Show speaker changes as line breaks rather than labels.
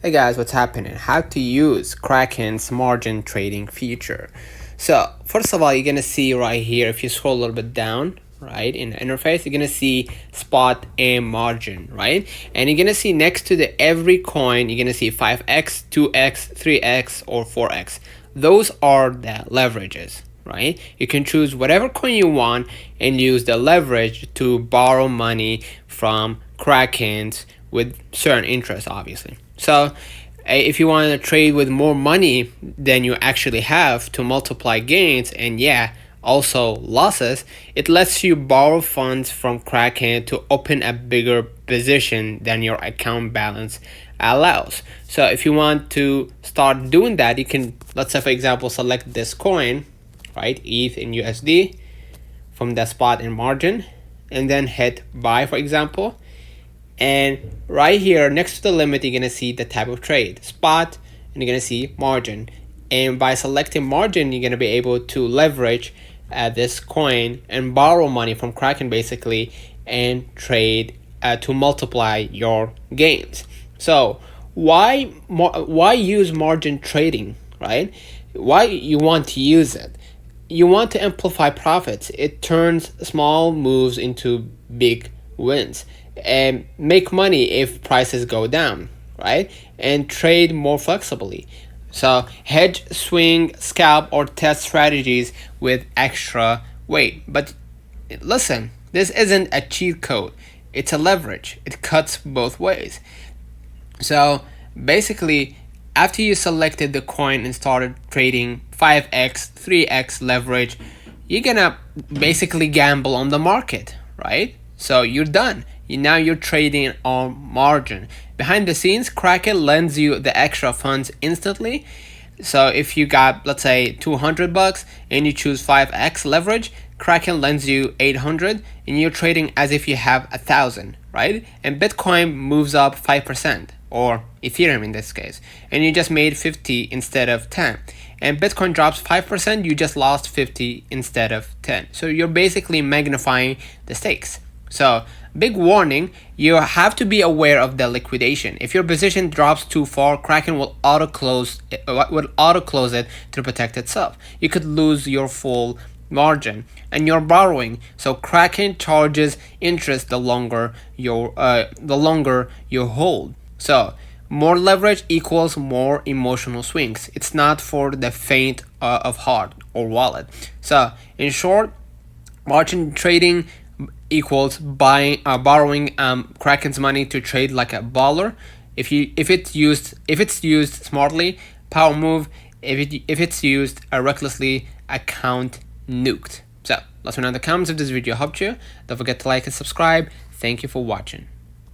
Hey guys, what's happening? How to use Kraken's margin trading feature. So first of all, you're gonna see right here, if you scroll a little bit down, right, in the interface, you're gonna see spot and margin, right? And you're gonna see next to the every coin, you're gonna see 5x, 2x, 3x, or 4x. Those are the leverages, right? You can choose whatever coin you want and use the leverage to borrow money from Krakens with certain interest, obviously. So if you want to trade with more money than you actually have to multiply gains and also losses, it lets you borrow funds from Kraken to open a bigger position than your account balance allows. So if you want to start doing that, you can, let's say for example, select this coin, right, ETH in USD from the spot and margin, and then hit buy, for example. And right here next to the limit, you're gonna see the type of trade, spot, and you're gonna see margin. And by selecting margin, you're gonna be able to leverage this coin and borrow money from Kraken basically, and trade to multiply your gains. So why use margin trading, right? Why you want to use it? You want to amplify profits. It turns small moves into big wins and make money if prices go down, right? And trade more flexibly. So hedge, swing, scalp, or test strategies with extra weight. But listen, this isn't a cheat code. It's a leverage. It cuts both ways. So basically, after you selected the coin and started trading 5x, 3x leverage, you're gonna basically gamble on the market, right? So you're done. Now you're trading on margin. Behind the scenes, Kraken lends you the extra funds instantly. So if you got, let's say, $200 and you choose 5x leverage, Kraken lends you 800 and you're trading as if you have 1,000, right? And Bitcoin moves up 5%, or Ethereum in this case, and you just made 50 instead of 10. And Bitcoin drops 5%, you just lost 50 instead of 10. So you're basically magnifying the stakes. So big warning, you have to be aware of the liquidation. If your position drops too far, Kraken will auto close it to protect itself. You could lose your full margin and you're borrowing. So Kraken charges interest the longer you hold. So more leverage equals more emotional swings. It's not for the faint of heart or wallet. So in short, margin trading equals borrowing Kraken's money to trade like a baller. If it's used smartly, power move. If it's used recklessly, account nuked. So let me know in the comments if this video helped you. Don't forget to like and subscribe. Thank you for watching.